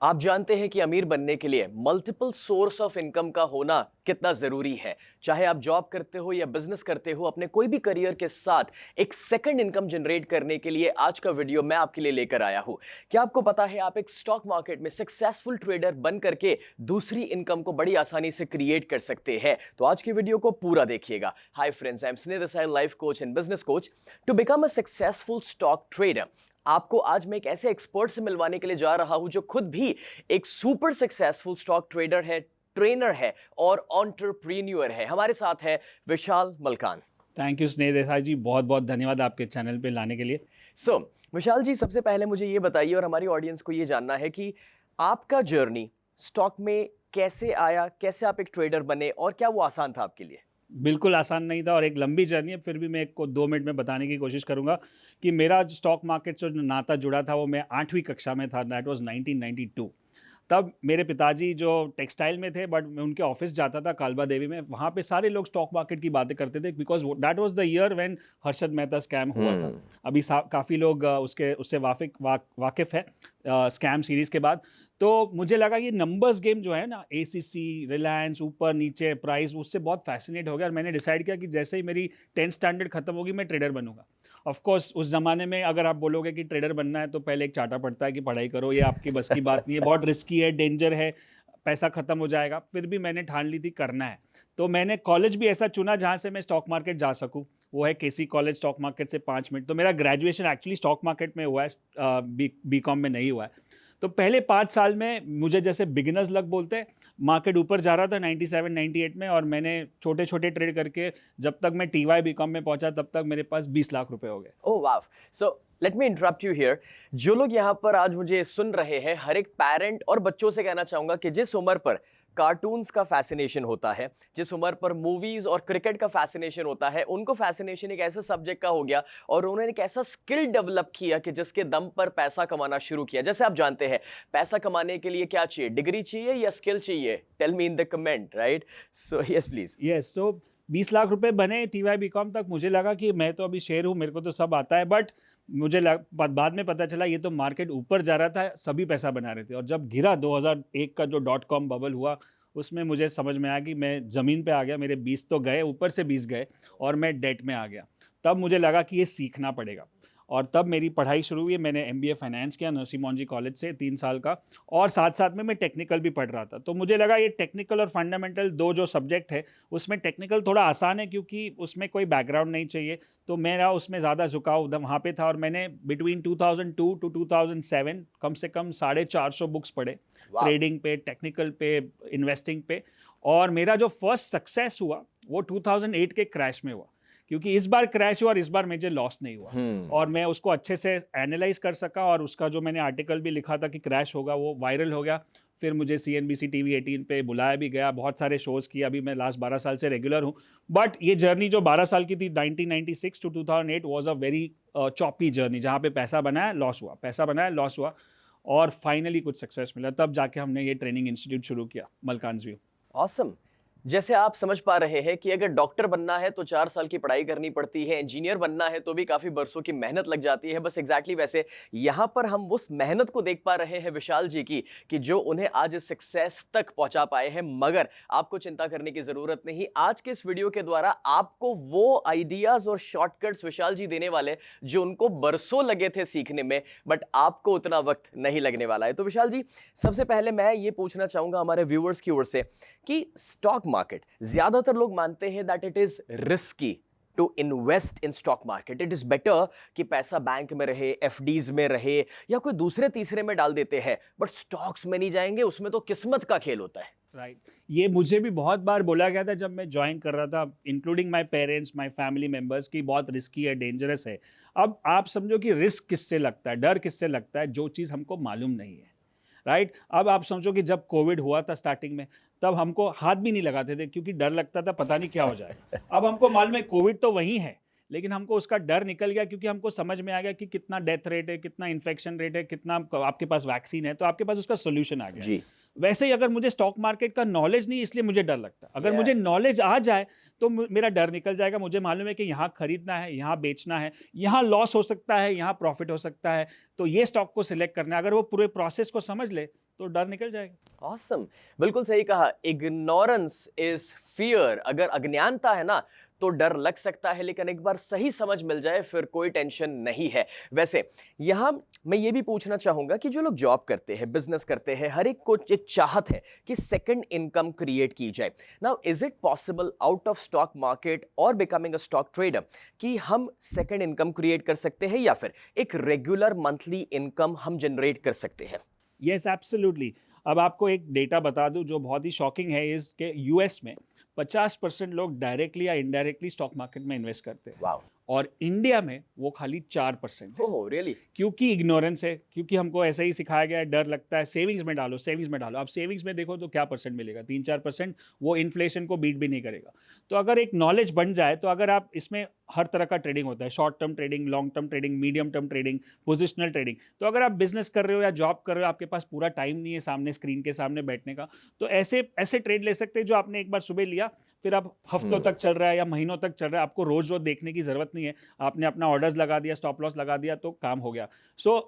आप जानते हैं कि अमीर बनने के लिए मल्टीपल सोर्स ऑफ इनकम का होना कितना जरूरी है। चाहे आप जॉब करते हो या बिजनेस करते हो, अपने कोई भी करियर के साथ एक सेकंड इनकम जनरेट करने के लिए आज का वीडियो मैं आपके लिए लेकर आया हूं। क्या आपको पता है आप एक स्टॉक मार्केट में सक्सेसफुल ट्रेडर बन करके दूसरी इनकम को बड़ी आसानी से क्रिएट कर सकते हैं? तो आज की वीडियो को पूरा देखिएगा। Hi friends, I am Sneh Desai, life coach and business coach. To become a successful stock trader आपको आज मैं एक ऐसे एक्सपर्ट से मिलवाने के लिए जा रहा हूं जो खुद भी एक सुपर सक्सेसफुल स्टॉक ट्रेडर है, ट्रेनर है और एंटरप्रेन्योर है। हमारे साथ है विशाल मलकान। थैंक यू स्नेह देसाई जी, बहुत बहुत धन्यवाद आपके चैनल पे लाने के लिए। सो विशाल जी, सबसे पहले मुझे ये बताइए और हमारी ऑडियंस को ये जानना है कि आपका जर्नी स्टॉक में कैसे आया, कैसे आप एक ट्रेडर बने और क्या वो आसान था आपके लिए? बिल्कुल आसान नहीं था और एक लंबी जर्नी है, फिर भी मैं को 2 मिनट में बताने की कोशिश करूंगा कि मेरा स्टॉक मार्केट से जो नाता जुड़ा था वो मैं 8वीं कक्षा में था। That was 1992। तब मेरे पिताजी जो टेक्सटाइल में थे, बट मैं उनके ऑफिस जाता था कालबा देवी में। वहाँ पे सारे लोग स्टॉक मार्केट की बातें करते थे because that was the year when Harshad Mehta scam हुआ था। अभी काफ़ी लोग उससे वाकिफ है स्कैम सीरीज के बाद। तो मुझे लगा ये नंबर्स गेम जो है ना, एसीसी, रिलायंस, ऊपर नीचे प्राइस, उससे बहुत फैसिनेट हो गया और मैंने डिसाइड किया कि जैसे ही मेरी 10th स्टैंडर्ड खत्म होगी मैं ट्रेडर बनूंगा। ऑफ कोर्स उस ज़माने में अगर आप बोलोगे कि ट्रेडर बनना है तो पहले एक चार्टा पड़ता है कि पढ़ाई करो, ये आपकी बस की बात नहीं है, बहुत रिस्की है, डेंजर है, पैसा खत्म हो जाएगा। फिर भी मैंने ठान ली थी करना है। तो मैंने कॉलेज भी ऐसा चुना जहाँ से मैं स्टॉक मार्केट जा सकूँ। वो है केसी कॉलेज, स्टॉक मार्केट से 5 मिनट। तो मेरा ग्रेजुएशन एक्चुअली स्टॉक मार्केट में हुआ है, बी कॉम में नहीं हुआ है। तो पहले 5 साल में मुझे जैसे बिगिनर्स लक बोलते हैं, मार्केट ऊपर जा रहा था 97 98 में, और मैंने छोटे छोटे ट्रेड करके जब तक मैं टीवाई बीकॉम में पहुंचा तब तक मेरे पास 20 लाख रुपए हो गए। Oh wow! So let me interrupt you here. जो लोग यहाँ पर आज मुझे सुन रहे हैं, हर एक पेरेंट और बच्चों से कहना चाहूंगा कि जिस उम्र पर कार्टून्स का फैसिनेशन होता है, जिस उम्र पर मूवीज और क्रिकेट का फैसिनेशन होता है, उनको फैसिनेशन एक ऐसे सब्जेक्ट का हो गया और उन्होंने एक ऐसा स्किल डेवलप किया कि जिसके दम पर पैसा कमाना शुरू किया। जैसे आप जानते हैं, पैसा कमाने के लिए क्या चाहिए? डिग्री चाहिए या स्किल चाहिए? Tell me in the comment, right? So yes please. Yes, तो 20 लाख रुपए बने टीवाई बीकॉम तक। मुझे लगा कि मैं तो अभी शेर हूँ, मेरे को तो सब आता है, बट बाद में पता चला ये तो मार्केट ऊपर जा रहा था, सभी पैसा बना रहे थे। और जब गिरा 2001 का जो .com बबल हुआ, उसमें मुझे समझ में आया कि मैं ज़मीन पे आ गया। मेरे 20 तो गए, ऊपर से 20 गए और मैं डेट में आ गया। तब मुझे लगा कि ये सीखना पड़ेगा और तब मेरी पढ़ाई शुरू हुई। मैंने एमबीए फाइनेंस किया नरसिम्हा मोंजी कॉलेज से 3 साल का, और साथ साथ में मैं टेक्निकल भी पढ़ रहा था। तो मुझे लगा ये टेक्निकल और फंडामेंटल दो जो सब्जेक्ट है, उसमें टेक्निकल थोड़ा आसान है क्योंकि उसमें कोई बैकग्राउंड नहीं चाहिए। तो मेरा उसमें ज़्यादा झुकाव वहाँ पे था और मैंने बिटवीन 2002 टू 2007 कम से कम 450 बुक्स पढ़े, ट्रेडिंग पे, टेक्निकल पे, इन्वेस्टिंग पे। और मेरा जो फर्स्ट सक्सेस हुआ वो 2008 के क्रैश में हुआ, क्योंकि इस बार क्रैश हुआ और इस बार मेजर लॉस नहीं हुआ। और मैं उसको अच्छे से एनालाइज कर सका और उसका जो मैंने आर्टिकल भी लिखा था कि क्रैश होगा, वो वायरल हो गया। फिर मुझे CNBC TV 18 पे बुलाया भी गया, बहुत सारे शोज़ किए। अभी मैं लास्ट 12 साल से रेगुलर हूँ। बट ये जर्नी जो 12 साल की थी 1996 to 2008 was a very choppy journey, जहाँ पे पैसा बनाया लॉस हुआ, पैसा बनाया लॉस हुआ, और फाइनली कुछ सक्सेस मिला। तब जाके हमने ये ट्रेनिंग इंस्टीट्यूट शुरू किया, मलकान्स व्यू। ऑसम। जैसे आप समझ पा रहे हैं कि अगर डॉक्टर बनना है तो 4 साल की पढ़ाई करनी पड़ती है, इंजीनियर बनना है तो भी काफी बरसों की मेहनत लग जाती है। बस एग्जैक्टली वैसे यहां पर हम उस मेहनत को देख पा रहे हैं विशाल जी की, कि जो उन्हें आज सक्सेस तक पहुंचा पाए हैं। मगर आपको चिंता करने की जरूरत नहीं। आज के इस वीडियो के द्वारा आपको वो आइडियाज और शॉर्टकट्स विशाल जी देने वाले जो उनको बरसों लगे थे सीखने में, बट आपको उतना वक्त नहीं लगने वाला है। तो विशाल जी, सबसे पहले मैं ये पूछना चाहूंगा हमारे व्यूअर्स की ओर से कि स्टॉक मार्केट, ज्यादातर लोग मानते हैं that it is risky to invest in stock market. It is better कि पैसा बैंक में रहे, एफडीज में रहे या कोई दूसरे तीसरे में डाल देते हैं, बट स्टॉक्स में नहीं जाएंगे, उसमें तो किस्मत का खेल होता है। राइट, ये मुझे भी बहुत बार बोला गया था जब मैं ज्वाइन कर रहा था, including my parents, my family members, की बहुत रिस्की है, डेंजरस है। अब आप समझो कि रिस्क किससे लगता है, डर किससे लगता है? जो चीज़ हमको मालूम नहीं है। राइट, अब आप समझो कि जब कोविड हुआ था स्टार्टिंग में, तब हमको हाथ भी नहीं लगाते थे क्योंकि डर लगता था पता नहीं क्या हो जाए। अब हमको मालूम है कोविड तो वही है, लेकिन हमको उसका डर निकल गया क्योंकि हमको समझ में आ गया कि कितना डेथ रेट है, कितना इन्फेक्शन रेट है, कितना आपके पास वैक्सीन है, तो आपके पास उसका सोल्यूशन आ गया। जी। वैसे ही अगर मुझे स्टॉक मार्केट का नॉलेज नहीं, इसलिए मुझे डर लगता है। अगर मुझे नॉलेज आ जाए तो मेरा डर निकल जाएगा। मुझे मालूम है कि यहाँ खरीदना है, यहाँ बेचना है, यहाँ लॉस हो सकता है, यहाँ प्रॉफिट हो सकता है, तो ये स्टॉक को सिलेक्ट करना है। अगर वो पूरे प्रोसेस को समझ ले तो डर निकल जाएगा। ऑसम, बिल्कुल सही कहा। Ignorance is fear. अगर अज्ञानता है ना तो डर लग सकता है, लेकिन एक बार सही समझ मिल जाए फिर कोई टेंशन नहीं है। वैसे यहां मैं ये भी पूछना चाहूंगा कि जो लोग जॉब करते हैं, बिजनेस करते हैं, हर एक को एक चाहत है कि सेकंड इनकम क्रिएट की जाए। Now is it possible out of stock market और बिकमिंग अ स्टॉक ट्रेडर कि हम सेकंड इनकम क्रिएट कर सकते हैं, या फिर एक रेगुलर मंथली इनकम हम जनरेट कर सकते हैं? Yes, absolutely. अब आपको एक डेटा बता दूं जो बहुत ही शॉकिंग है, इस के यूएस में 50% लोग डायरेक्टली या इनडायरेक्टली स्टॉक मार्केट में इन्वेस्ट करते हैं, वाओ। और इंडिया में वो खाली 4% है। Oh really? क्योंकि इग्नोरेंस है, क्योंकि हमको ऐसे ही सिखाया गया है, डर लगता है सेविंग्स में डालो, सेविंग्स में डालो। अब सेविंग्स में देखो तो क्या परसेंट मिलेगा, 3-4%। वो इन्फ्लेशन को बीट भी नहीं करेगा। तो अगर एक नॉलेज बन जाए, तो अगर आप इसमें हर तरह का ट्रेडिंग होता है, short term trading, long term trading, medium term trading, positional trading. तो अगर आप बिजनेस कर रहे हो या जॉब कर रहे हो, आपके पास पूरा टाइम नहीं है सामने स्क्रीन के सामने बैठने का, तो ऐसे ऐसे ट्रेड ले सकते हैं जो आपने एक बार सुबह लिया, फिर आप हफ्तों तक चल रहा है या महीनों तक चल रहा है, आपको रोज रोज देखने की जरूरत नहीं है। आपने अपना ऑर्डर्स लगा दिया, स्टॉप लॉस लगा दिया, तो काम हो गया। सो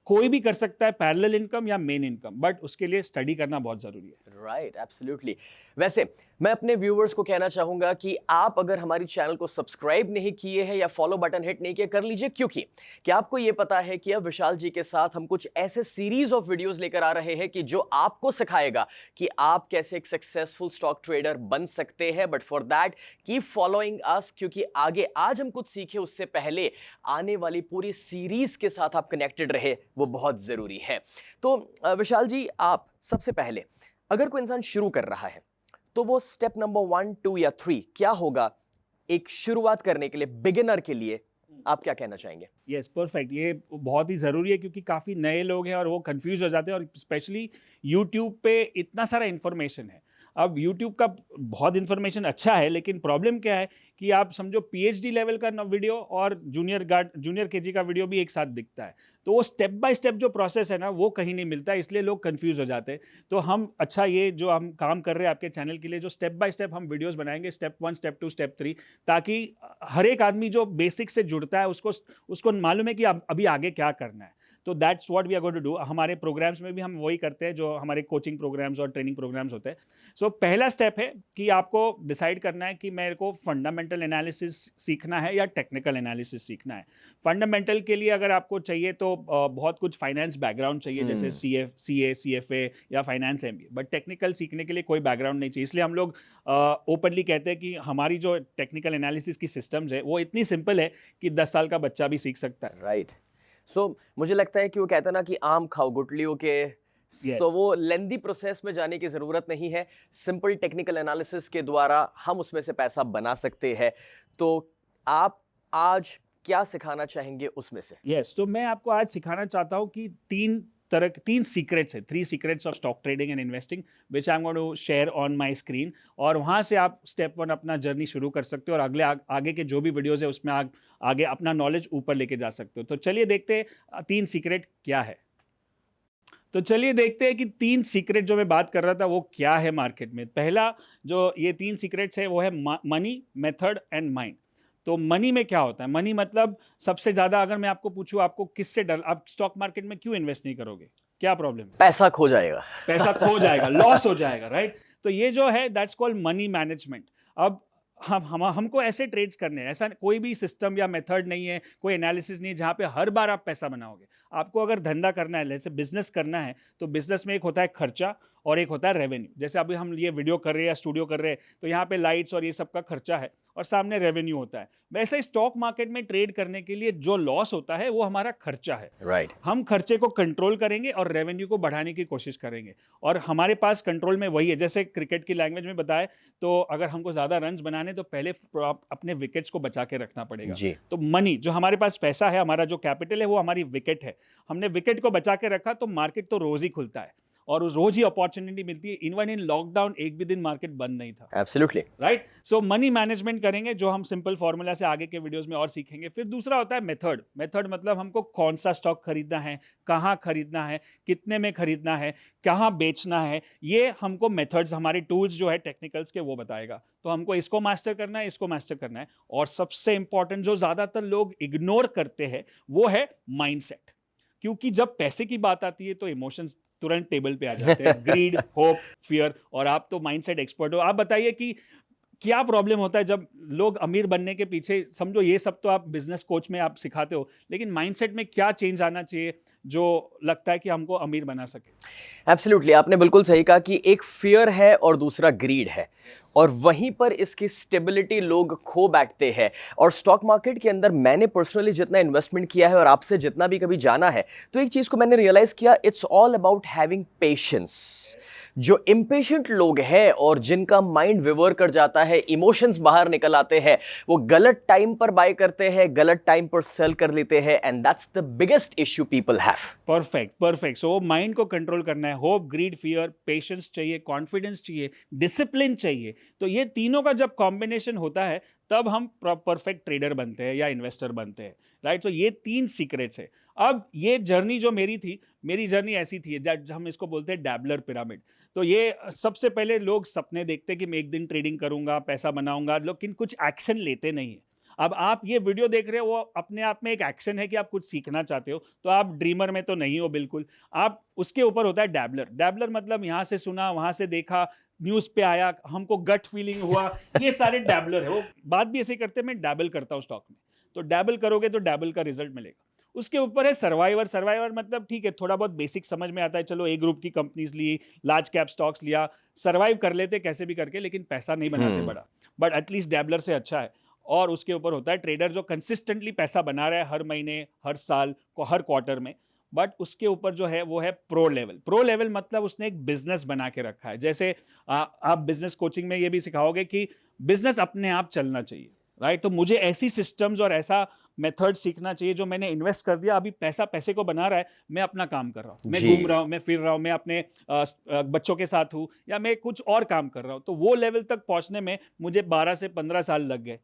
कोई भी कर सकता है पैरेलल इनकम या मेन इनकम, बट उसके लिए स्टडी करना बहुत जरूरी है। Right, absolutely. वैसे मैं अपने व्यूअर्स को कहना चाहूंगा कि आप अगर हमारी चैनल को सब्सक्राइब नहीं किए हैं या फॉलो बटन हिट नहीं किया, कर लीजिए। क्योंकि क्या आपको ये पता है कि अब विशाल जी के साथ हम कुछ ऐसे सीरीज ऑफ वीडियोस लेकर आ रहे हैं कि जो आपको सिखाएगा कि आप कैसे एक सक्सेसफुल स्टॉक ट्रेडर बन सकते हैं। But for that keep following us, क्योंकि आगे आज हम कुछ सीखे उससे पहले आने वाली पूरी सीरीज के साथ आप कनेक्टेड रहे, वो बहुत जरूरी है। तो विशाल जी, आप सबसे पहले अगर कोई इंसान शुरू कर रहा है तो वो स्टेप नंबर 1, 2 या 3 क्या होगा एक शुरुआत करने के लिए, बिगिनर के लिए? आप क्या कहना चाहेंगे? Yes, perfect. ये बहुत ही ज़रूरी है, क्योंकि काफ़ी नए लोग हैं और वो कंफ्यूज हो जाते हैं, और स्पेशली यूट्यूब पे इतना सारा इन्फॉर्मेशन है। अब यूट्यूब का बहुत इन्फॉर्मेशन अच्छा है, लेकिन प्रॉब्लम क्या है कि आप समझो पीएचडी लेवल का वीडियो और जूनियर केजी का वीडियो भी एक साथ दिखता है, तो वो स्टेप बाय स्टेप जो प्रोसेस है ना, वो कहीं नहीं मिलता, इसलिए लोग कंफ्यूज हो जाते हैं। तो हम अच्छा, ये जो हम काम कर रहे हैं आपके चैनल के लिए, जो स्टेप बाय स्टेप हम वीडियोस बनाएंगे, स्टेप 1, स्टेप 2, स्टेप 3, ताकि हर एक आदमी जो बेसिक से जुड़ता है उसको मालूम है कि अब अभी आगे क्या करना है। तो that's what we are going to do. हमारे प्रोग्राम्स में भी हम वही करते हैं, जो हमारे कोचिंग प्रोग्राम्स और ट्रेनिंग प्रोग्राम्स होते हैं। सो पहला स्टेप है कि आपको डिसाइड करना है कि मेरे को फंडामेंटल एनालिसिस सीखना है या टेक्निकल एनालिसिस सीखना है। फंडामेंटल के लिए अगर आपको चाहिए तो बहुत कुछ फाइनेंस बैकग्राउंड चाहिए, जैसे सीए, सीएफए या फाइनेंस एमबीए। बट टेक्निकल सीखने के लिए कोई बैकग्राउंड नहीं चाहिए, इसलिए हम लोग ओपनली कहते हैं कि हमारी जो टेक्निकल एनालिसिस की सिस्टम्स है वो इतनी सिंपल है कि 10 साल का बच्चा भी सीख सकता है। राइट। सो मुझे लगता है कि वो कहता है ना कि आम खाओ गुठलियों के, सो वो लेंदी प्रोसेस में जाने की जरूरत नहीं है। सिंपल टेक्निकल एनालिसिस के द्वारा हम उसमें से पैसा बना सकते हैं। तो आप आज क्या सिखाना चाहेंगे उसमें से? यस, तो मैं आपको आज सिखाना चाहता हूँ कि तीन सीक्रेट्स है, 3 secrets of stock trading and investing, which I am going to share on my screen. और वहाँ से आप स्टेप 1 अपना जर्नी शुरू कर सकते हो, और आगे के जो भी वीडियोस है उसमें आगे अपना नॉलेज ऊपर लेके जा सकते हो। तो चलिए देखते हैं 3 सीक्रेट क्या है। तो चलिए देखते हैं कि 3 सीक्रेट जो मैं बात कर रहा था वो क्या है मार्केट में। पहला जो ये 3 सीक्रेट्स है वो है मनी, मेथड एंड माइंड। तो मनी में क्या होता है? मनी मतलब सबसे ज़्यादा, अगर मैं आपको पूछूं आपको किससे डर, आप स्टॉक मार्केट में क्यों इन्वेस्ट नहीं करोगे? क्या प्रॉब्लम है? पैसा खो जाएगा। पैसा खो जाएगा, लॉस हो जाएगा, राइट? तो ये जो है दैट्स कॉल्ड मनी मैनेजमेंट। अब हमको ऐसे ट्रेड्स करने हैं, ऐसा कोई भी सिस्टम या मेथड नहीं है, कोई एनालिसिस नहीं है जहाँ पे हर बार आप पैसा बनाओगे। आपको अगर धंधा करना है, जैसे बिजनेस करना है, तो बिजनेस में एक होता है खर्चा और एक होता है रेवेन्यू। जैसे अभी हम ये वीडियो कर रहे हैं या स्टूडियो कर रहे हैं, तो यहाँ पे लाइट्स और ये सब का खर्चा है और सामने रेवेन्यू होता है। वैसे स्टॉक मार्केट में ट्रेड करने के लिए जो लॉस होता है वो हमारा खर्चा है। राइट। हम खर्चे को कंट्रोल करेंगे और रेवेन्यू को बढ़ाने की कोशिश करेंगे, और हमारे पास कंट्रोल में वही है। जैसे क्रिकेट की लैंग्वेज में बताए तो अगर हमको ज्यादा रन्स बनाने तो पहले अपने विकेट्स को बचा के रखना पड़ेगा। जी। तो मनी, जो हमारे पास पैसा है, हमारा जो कैपिटल है, वो हमारी विकेट है। हमने विकेट को बचा के रखा तो मार्केट तो रोज ही खुलता है और उस रोज ही अपॉर्चुनिटी मिलती है। इवन इन लॉकडाउन एक भी दिन मार्केट बंद नहीं था। एब्सोल्युटली। राइट। सो मनी मैनेजमेंट करेंगे, जो हम सिंपल फॉर्मूला से आगे के वीडियोस में और सीखेंगे। फिर दूसरा होता है मेथड। मेथड मतलब हमको कौन सा स्टॉक खरीदना है, कहाँ खरीदना है, कितने में खरीदना है, कहाँ बेचना है, ये हमको मेथड्स, हमारे टूल्स जो है टेक्निकल्स के, वो बताएगा। तो हमको इसको मास्टर करना है, इसको मास्टर करना है। और सबसे इंपॉर्टेंट जो ज्यादातर लोग इग्नोर करते हैं वो है माइंडसेट। क्योंकि जब पैसे की बात आती है तो इमोशंस तुरंत टेबल पे आ जाते हैं। Greed, hope, fear. और आप तो माइंडसेट एक्सपर्ट हो, आप बताइए कि क्या प्रॉब्लम होता है जब लोग अमीर बनने के पीछे, समझो ये सब तो आप बिजनेस कोच में आप सिखाते हो, लेकिन माइंडसेट में क्या चेंज आना चाहिए जो लगता है कि हमको अमीर बना सके? एब्सोल्युटली, आपने बिल्कुल सही कहा कि एक फियर है और दूसरा ग्रीड है, और वहीं पर इसकी स्टेबिलिटी लोग खो बैठते हैं। और स्टॉक मार्केट के अंदर मैंने पर्सनली जितना इन्वेस्टमेंट किया है और आपसे जितना भी कभी जाना है, तो एक चीज को मैंने रियलाइज किया, it's all about having patience. जो इम्पेशेंट लोग हैं और जिनका माइंड विवर कर जाता है, इमोशंस बाहर निकल आते हैं, वो गलत टाइम पर बाय करते हैं, गलत टाइम पर सेल कर लेते हैं, and that's the biggest issue people have. Perfect, perfect. So mind को कंट्रोल करना है, होप, ग्रीड, फियर, पेशेंस चाहिए, कॉन्फिडेंस चाहिए, डिसिप्लिन चाहिए। तो ये तीनों का जब कॉम्बिनेशन होता है तब हम परफेक्ट ट्रेडर बनते हैं या इन्वेस्टर बनते हैं, राइट? सो ये 3 सीक्रेट्स है। अब ये जर्नी जो मेरी थी, मेरी जर्नी ऐसी थी, हम इसको बोलते हैं डैबलर पिरामिड। तो ये सबसे पहले लोग सपने देखते हैं कि मैं एक दिन ट्रेडिंग करूंगा, पैसा बनाऊंगा, लेकिन कुछ एक्शन लेते नहीं है। अब आप ये वीडियो देख रहे हो, वो अपने आप में एक एक्शन है कि आप कुछ सीखना चाहते हो, तो आप ड्रीमर में तो नहीं हो बिल्कुल। आप उसके ऊपर होता है डैबलर। डैबलर मतलब यहाँ से सुना, वहां से देखा, न्यूज पे आया, हमको गट फीलिंग हुआ, ये सारे डैबलर है। वो बात भी ऐसे ही करते हैं, मैं डैबल करता हूँ स्टॉक में। तो डैबल करोगे तो डैबल का रिजल्ट मिलेगा। उसके ऊपर है सर्वाइवर। सर्वाइवर मतलब ठीक है, थोड़ा बहुत बेसिक समझ में आता है, चलो ए ग्रुप की कंपनीज ली, लार्ज कैप स्टॉक्स लिया, सर्वाइव कर लेते कैसे भी करके, लेकिन पैसा नहीं बनाते बड़ा, बट एटलीस्ट डैबलर से अच्छा है। और उसके ऊपर होता है ट्रेडर जो कंसिस्टेंटली पैसा बना रहा है हर महीने, हर साल को, हर क्वार्टर में। बट उसके ऊपर जो है वो है प्रो लेवल। प्रो लेवल मतलब उसने एक बिजनेस बना के रखा है। जैसे आप बिजनेस कोचिंग में ये भी सिखाओगे कि बिजनेस अपने आप चलना चाहिए, राइट? तो मुझे ऐसी सिस्टम्स और ऐसा मेथड सीखना चाहिए जो मैंने इन्वेस्ट कर दिया, अभी पैसा पैसे को बना रहा है, मैं अपना काम कर रहा हूँ, मैं घूम रहा हूँ, मैं फिर रहा हूँ, मैं अपने बच्चों के साथ हूँ, या मैं कुछ और काम कर रहा हूँ। तो वो लेवल तक पहुंचने में मुझे 12 से 15 साल लग गए।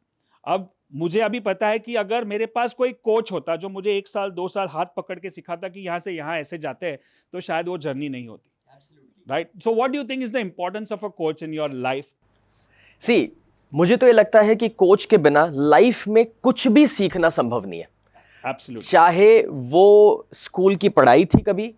अब मुझे अभी पता है कि अगर मेरे पास कोई कोच होता जो मुझे 1 साल 2 साल हाथ पकड़ के सिखाता कि यहाँ से यहाँ ऐसे जाते हैं, तो शायद वो जर्नी नहीं होती, right? So what do you think is the importance of a coach in your life? See, मुझे तो ये लगता है कि कोच के बिना लाइफ में कुछ भी सीखना संभव नहीं है। एब्सोल्युटली। चाहे वो स्कूल की पढ़ाई थी, कभी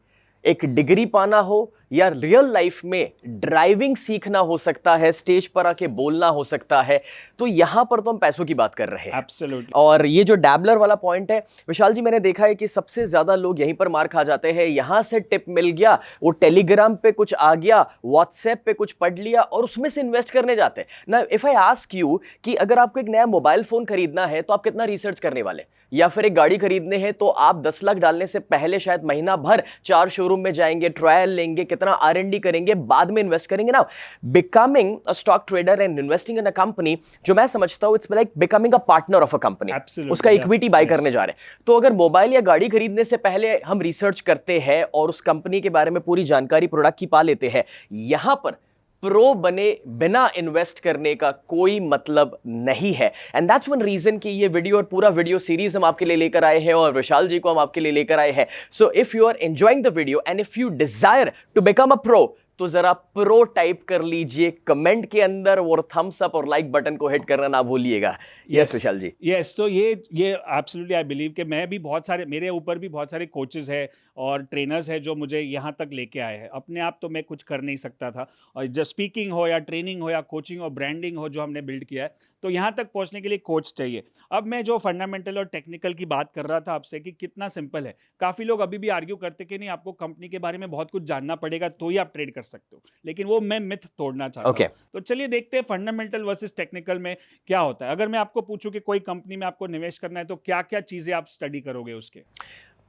एक डिग्री पाना हो, या रियल लाइफ में ड्राइविंग सीखना हो सकता है, स्टेज पर आके बोलना हो सकता है। तो यहां पर तो हम पैसों की बात कर रहे हैं। एब्सोल्युटली। और ये जो डैबलर वाला पॉइंट है विशाल जी, मैंने देखा है कि सबसे ज्यादा लोग यहीं पर मार खा जाते हैं। यहां से टिप मिल गया, वो टेलीग्राम पे कुछ आ गया, व्हाट्सएप पे कुछ पढ़ लिया और उसमें से इन्वेस्ट करने जाते हैं ना। इफ आई आस्क यू कि अगर आपको एक नया मोबाइल फोन खरीदना है तो आप कितना रिसर्च करने वाले, या फिर एक गाड़ी खरीदने है तो आप 10 लाख डालने से पहले शायद महीना भर 4 शोरूम में जाएंगे, ट्रायल लेंगे, कितना R&D करेंगे, बाद में इन्वेस्ट करेंगे ना। Becoming a stock trader and investing in a company, जो मैं समझता हूं, it's like becoming a partner of a company. उसका इक्विटी बाय करने जा रहे हैं। तो अगर मोबाइल या गाड़ी खरीदने से पहले हम रिसर्च करते हैं और उस कंपनी के बारे में पूरी जानकारी प्रोडक्ट की पा लेते हैं, यहां पर प्रो बने बिना इन्वेस्ट करने का कोई मतलब नहीं है। एंड दैट्स वन रीजन कि ये वीडियो और पूरा वीडियो सीरीज हम आपके लिए लेकर आए हैं और विशाल जी को हम आपके लिए लेकर आए हैं। So if you are enjoying the video and if you desire to become a pro, तो जरा प्रो टाइप कर लीजिए कमेंट के अंदर, और थम्स अप और लाइक बटन को हिट करना ना भूलिएगा। यस विशाल जी। यस, तो ये एब्सोल्युटली आई बिलीव कि मैं भी बहुत सारे, मेरे ऊपर भी बहुत सारे कोचेस है और ट्रेनर्स है जो मुझे यहाँ तक लेके आए हैं। अपने आप तो मैं कुछ कर नहीं सकता था, और जब स्पीकिंग हो या ट्रेनिंग हो या कोचिंग और ब्रांडिंग हो जो हमने बिल्ड किया है, तो यहाँ तक पहुँचने के लिए कोच चाहिए। अब मैं जो फंडामेंटल और टेक्निकल की बात कर रहा था आपसे कि कितना सिंपल है, काफ़ी लोग अभी भी आर्ग्यू करते कि नहीं, आपको कंपनी के बारे में बहुत कुछ जानना पड़ेगा तो ही आप ट्रेड कर सकते हो, लेकिन वो मैं मिथ तोड़ना चाहता हूँ। तो चलिए देखते हैं फंडामेंटल वर्सेस टेक्निकल में क्या होता है। अगर मैं आपको पूछूं कि कोई कंपनी में आपको निवेश करना है तो क्या क्या चीजें आप स्टडी करोगे उसके?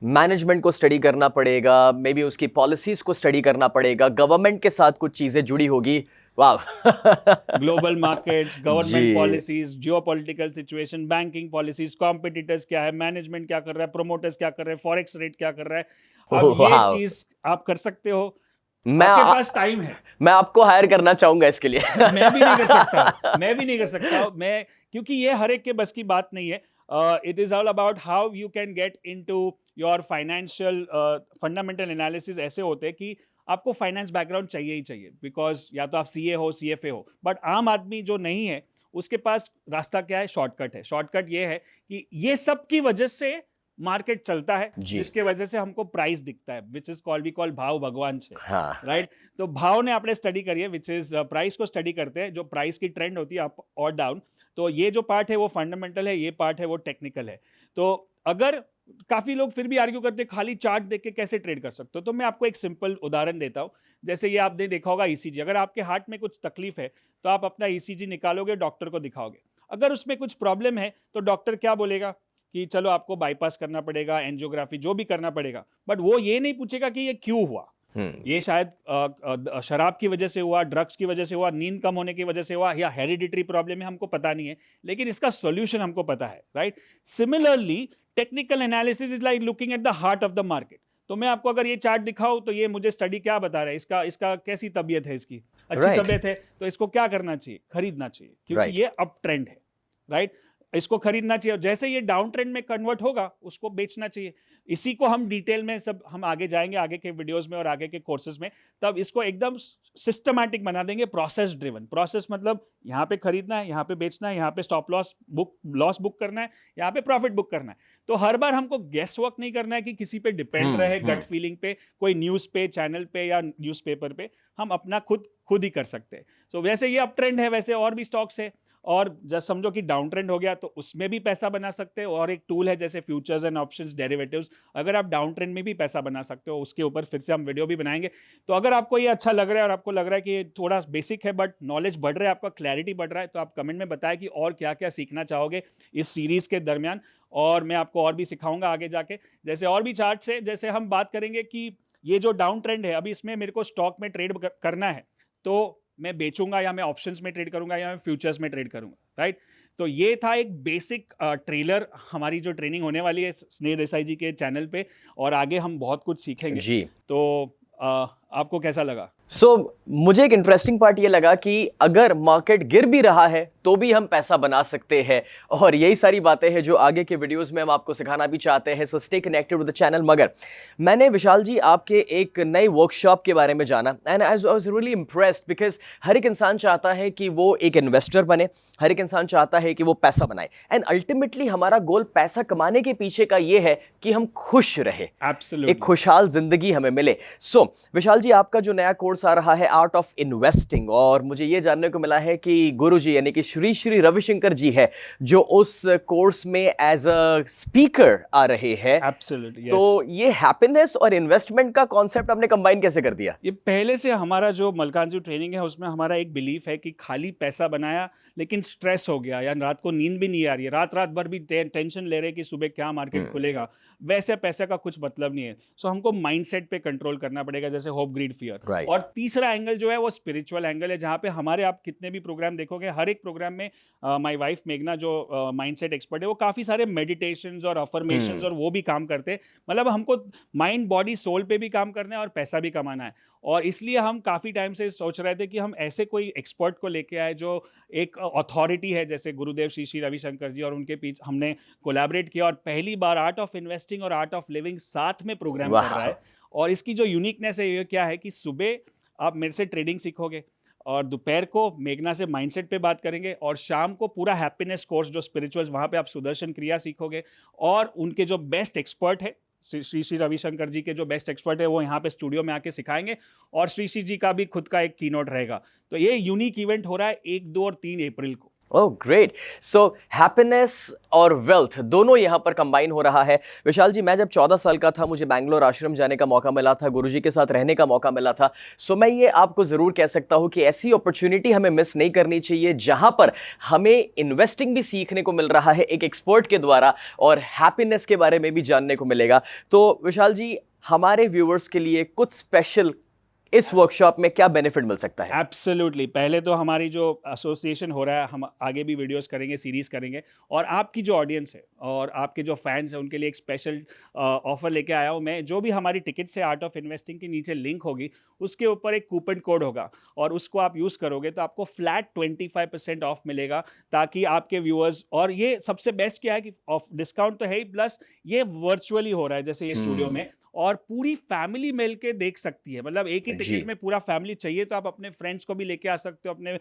मैनेजमेंट को स्टडी करना पड़ेगा, मे बी उसकी पॉलिसीज को स्टडी करना पड़ेगा, गवर्नमेंट के साथ कुछ चीजें जुड़ी होगी। वाह। Global markets, government policies, geopolitical situation, banking policies, competitors क्या है, मैनेजमेंट क्या कर रहा है, प्रोमोटर्स क्या कर रहे हैं, फॉरेक्स रेट क्या कर रहा है। अब ये चीज आप कर सकते हो, आपके पास टाइम है। मैं आपको हायर करना चाहूंगा इसके लिए। मैं भी नहीं कर सकता, मैं भी नहीं कर सकता, मैं, क्योंकि ये हर एक के बस की बात नहीं है। It is all about how you can get into your financial fundamental analysis. ऐसे होते हैं कि आपको फाइनेंस बैकग्राउंड चाहिए ही चाहिए, बिकॉज या तो आप सीए हो, सीएफए हो, बट आम आदमी जो नहीं है उसके पास रास्ता क्या है? शॉर्टकट है। शॉर्टकट ये है कि ये सब की वजह से मार्केट चलता है, जी। जिसके वजह से हमको प्राइस दिखता है, which is called we call भाव भगवान છે, हाँ। राइट? तो भाव ने આપણે स्टडी करिए, विच इज प्राइस को स्टडी करते हैं, जो प्राइस की ट्रेंड होती है अप और डाउन। तो ये जो पार्ट है वो फंडामेंटल है, ये पार्ट है वो टेक्निकल है। तो अगर काफी लोग फिर भी आर्ग्यू करते हैं खाली चार्ट देख के कैसे ट्रेड कर सकते हो, तो मैं आपको एक सिंपल उदाहरण देता हूँ। जैसे ये आपने देखा होगा ईसीजी, अगर आपके हार्ट में कुछ तकलीफ है तो आप अपना ईसीजी निकालोगे, डॉक्टर को दिखाओगे। अगर उसमें कुछ प्रॉब्लम है तो डॉक्टर क्या बोलेगा कि चलो आपको बाईपास करना पड़ेगा, एंजियोग्राफी जो भी करना पड़ेगा, बट वो ये नहीं पूछेगा कि ये क्यों हुआ। ये शायद शराब की वजह से हुआ, ड्रग्स की वजह से हुआ, नींद कम होने की वजह से हुआ, या हेरिडिटरी प्रॉब्लम है, हमको पता नहीं है, लेकिन इसका सॉल्यूशन हमको पता है, right? Similarly technical analysis is like looking at the heart of the market. तो मैं आपको अगर ये चार्ट दिखाऊं तो ये मुझे स्टडी क्या बता रहा है, इसका इसका कैसी तबीयत है, इसकी अच्छी Right. तबीयत है तो इसको क्या करना चाहिए, खरीदना चाहिए, क्योंकि Right. ये अप ट्रेंड है, राइट? इसको खरीदना चाहिए, और जैसे ये डाउन ट्रेंड में कन्वर्ट होगा उसको बेचना चाहिए। इसी को हम डिटेल में सब हम आगे जाएंगे, आगे के वीडियोस में और आगे के कोर्सेज में, तब इसको एकदम सिस्टमैटिक बना देंगे, प्रोसेस ड्रिवन। प्रोसेस मतलब यहाँ पे खरीदना है, यहाँ पे बेचना है, यहाँ पे स्टॉप लॉस बुक करना है, यहाँ पे प्रॉफिट बुक करना है। तो हर बार हमको गेस वर्क नहीं करना है कि किसी पे डिपेंड रहे, गट फीलिंग पे, कोई न्यूज पे, चैनल पे या न्यूज़पेपर पे, हम अपना खुद ही कर सकते हैं। सो वैसे ये अप ट्रेंड है, वैसे और भी स्टॉक्स है, और जब समझो कि डाउन ट्रेंड हो गया तो उसमें भी पैसा बना सकते हो। और एक टूल है जैसे फ्यूचर्स एंड ऑप्शंस डेरिवेटिव्स, अगर आप डाउन ट्रेंड में भी पैसा बना सकते हो, उसके ऊपर फिर से हम वीडियो भी बनाएंगे। तो अगर आपको ये अच्छा लग रहा है और आपको लग रहा है कि ये थोड़ा बेसिक है बट नॉलेज बढ़ रहा है, आपका क्लैरिटी बढ़ रहा है, तो आप कमेंट में बताएं कि और क्या क्या सीखना चाहोगे इस सीरीज के दरमियान, और मैं आपको और भी सिखाऊंगा आगे जाके। जैसे और भी चार्ट्स है, जैसे हम बात करेंगे कि ये जो डाउन ट्रेंड है, अभी इसमें मेरे को स्टॉक में ट्रेड करना है, तो मैं बेचूंगा या मैं ऑप्शंस में ट्रेड करूंगा या मैं फ्यूचर्स में ट्रेड करूंगा, राइट? तो ये था एक बेसिक ट्रेलर, हमारी जो ट्रेनिंग होने वाली है स्नेह देसाई जी के चैनल पे, और आगे हम बहुत कुछ सीखेंगे जी। तो आपको कैसा लगा? मुझे एक इंटरेस्टिंग पार्ट ये लगा कि अगर मार्केट गिर भी रहा है तो भी हम पैसा बना सकते हैं, और यही सारी बातें हैं जो आगे के वीडियोस में हम आपको सिखाना भी चाहते हैं। So stay connected with the channel. मगर मैंने विशाल जी आपके एक नई वर्कशॉप के बारे में जाना, and I was really impressed, because हर एक इंसान चाहता है कि वो एक इन्वेस्टर बने, हर एक इंसान चाहता है कि वो पैसा बनाए, एंड अल्टीमेटली हमारा गोल पैसा कमाने के पीछे का ये है कि हम खुश रहे, एक खुशहाल जिंदगी हमें मिले। सो विशाल जी, आपका जो नया कोर्स आ रहा है आर्ट ऑफ इन्वेस्टिंग, और मुझे ये जानने को मिला है कि गुरुजी यानी कि श्री श्री रविशंकर जी है जो उस कोर्स में एज अ स्पीकर आ रहे हैं। Absolutely, yes. तो ये हैप्पीनेस और इन्वेस्टमेंट का कॉन्सेप्ट आपने कंबाइन कैसे कर दिया? ये पहले से हमारा जो मलकानजी ट्रेनिंग है उसमें हमारा एक बिलीफ है कि खाली पैसा बनाया लेकिन स्ट्रेस हो गया, या रात को नींद भी नहीं आ रही है, रात भर भी टेंशन ले रहे कि सुबह क्या मार्केट खुलेगा, वैसे पैसे का कुछ मतलब नहीं है। सो हमको माइंडसेट पे कंट्रोल करना पड़ेगा, जैसे होप, ग्रीड, फियर। Right. और तीसरा एंगल जो है वो स्पिरिचुअल एंगल है, जहाँ पे हमारे आप कितने भी प्रोग्राम देखोगे, हर एक प्रोग्राम में माय वाइफ मेघना जो माइंडसेट एक्सपर्ट है, वो काफी सारे मेडिटेशंस और अफर्मेशंस और वो भी काम करते हैं। मतलब हमको माइंड, बॉडी, सोल पे भी काम करना है और पैसा भी कमाना है। और इसलिए हम काफी टाइम से सोच रहे थे कि हम ऐसे कोई एक्सपर्ट को लेके आए जो एक अथॉरिटी है, जैसे गुरुदेव श्री श्री रविशंकर जी, और उनके पीछे हमने कोलैबोरेट किया, और पहली बार आर्ट ऑफ इन्वेस्टिंग और आर्ट ऑफ लिविंग साथ में प्रोग्राम कर रहा है। और इसकी जो यूनिकनेस है ये क्या है कि सुबह आप मेरे से ट्रेडिंग सीखोगे, और दोपहर को मेघना से माइंडसेट पे बात करेंगे, और शाम को पूरा हैप्पीनेस कोर्स जो स्पिरिचुअल्स, वहाँ पे आप सुदर्शन क्रिया सीखोगे, और उनके जो बेस्ट एक्सपर्ट है श्री श्री रविशंकर जी के जो बेस्ट एक्सपर्ट है वो यहाँ पे स्टूडियो में आके सिखाएंगे, और श्री श्री जी का भी खुद का एक कीनोट रहेगा। तो ये यूनिक इवेंट हो रहा है 1, 2 और 3 अप्रैल को। Oh great. सो हैप्पीनेस और वेल्थ दोनों यहाँ पर कंबाइन हो रहा है। विशाल जी, मैं जब 14 साल का था मुझे बैंगलोर आश्रम जाने का मौका मिला था, गुरुजी के साथ रहने का मौका मिला था। सो मैं ये आपको ज़रूर कह सकता हूँ कि ऐसी अपॉर्चुनिटी हमें मिस नहीं करनी चाहिए जहाँ पर हमें इन्वेस्टिंग भी सीखने को मिल रहा है एक एक्सपर्ट के द्वारा, और हैप्पीनेस के बारे में भी जानने को मिलेगा। तो विशाल जी, हमारे व्यूअर्स के लिए कुछ स्पेशल इस वर्कशॉप में क्या बेनिफिट मिल सकता है? एब्सोल्युटली। पहले तो हमारी जो एसोसिएशन हो रहा है, हम आगे भी वीडियोस करेंगे, सीरीज करेंगे, और आपकी जो ऑडियंस है और आपके जो फैंस हैं उनके लिए एक स्पेशल ऑफर लेके आया हूँ मैं। जो भी हमारी टिकट्स है आर्ट ऑफ इन्वेस्टिंग के नीचे लिंक होगी, उसके ऊपर एक कूपन कोड होगा, और उसको आप यूज़ करोगे तो आपको फ्लैट 25% ऑफ मिलेगा, ताकि आपके व्यूअर्स, और ये सबसे बेस्ट क्या है कि ऑफ डिस्काउंट तो है ही, प्लस ये वर्चुअली हो रहा है जैसे ये स्टूडियो में, और पूरी फैमिली मिल के देख सकती है। मतलब एक ही जी। टिकट में पूरा फैमिली चाहिए तो आप अपने फ्रेंड्स को भी लेके आ सकते हो, अपने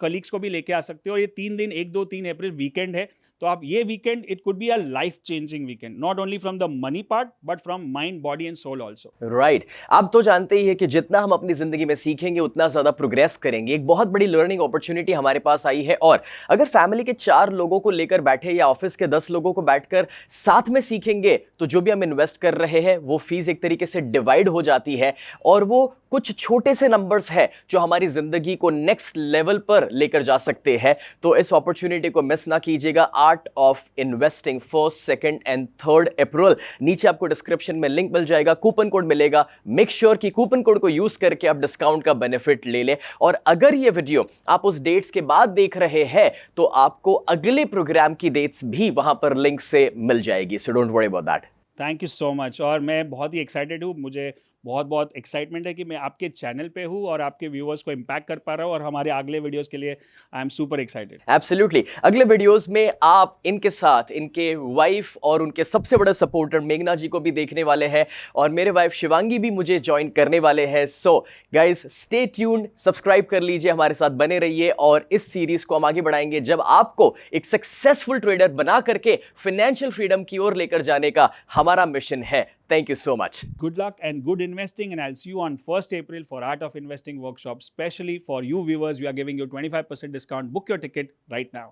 कलीग्स को भी लेके आ सकते हो। और ये 3 दिन 1, 2, 3 अप्रैल वीकेंड है, तो आप ये weekend it could be a life changing weekend, not only from the money part but from mind, body and soul also. Right. आप तो जानते ही है कि जितना हम अपनी जिंदगी में सीखेंगे उतना ज्यादा प्रोग्रेस करेंगे। एक बहुत बड़ी लर्निंग अपॉर्चुनिटी हमारे पास आई है, और अगर फैमिली के 4 लोगों को लेकर बैठे या ऑफिस के 10 लोगों को बैठकर साथ में सीखेंगे तो जो भी हम इन्वेस्ट कर रहे हैं वो फीस एक तरीके से डिवाइड हो जाती है, और वो कुछ छोटे से नंबर्स है जो हमारी जिंदगी को नेक्स्ट लेवल पर लेकर जा सकते हैं। तो इस अपॉर्चुनिटी को मिस ना कीजिएगा। Art of investing 1st, 2nd and 3rd अप्रैल। नीचे आपको डिस्क्रिप्शन में लिंक मिल जाएगा, कूपन कोड मिलेगा। मेक श्योर कि कूपन कोड को यूज करके आप डिस्काउंट का बेनिफिट ले लें। और अगर ये वीडियो आप उस डेट्स के बाद देख रहे हैं तो आपको अगले प्रोग्राम की डेट्स भी वहां पर लिंक से मिल जाएगी। So don't worry about that. Thank you so much. और मैं बहुत ही एक्साइटेड हूँ, मुझे बहुत बहुत एक्साइटमेंट है कि मैं आपके चैनल पे हूँ और आपके व्यूअर्स को इम्पैक्ट कर पा रहा हूँ, और हमारे अगले वीडियोस के लिए I am super excited. Absolutely. अगले वीडियोस में आप इनके साथ इनके वाइफ और उनके सबसे बड़े सपोर्टर मेघना जी को भी देखने वाले हैं, और मेरे वाइफ शिवांगी भी मुझे ज्वाइन करने वाले हैं। So guys stay tuned, subscribe कर लीजिए, हमारे साथ बने रहिए, और इस सीरीज को हम आगे बढ़ाएंगे जब आपको एक सक्सेसफुल ट्रेडर बना करके फाइनेंशियल फ्रीडम की ओर लेकर जाने का हमारा मिशन है। Thank you so much. Good luck and good investing, and I'll see you on 1st April for Art of Investing workshop. Especially for you viewers, we are giving you 25% discount. Book your ticket right now.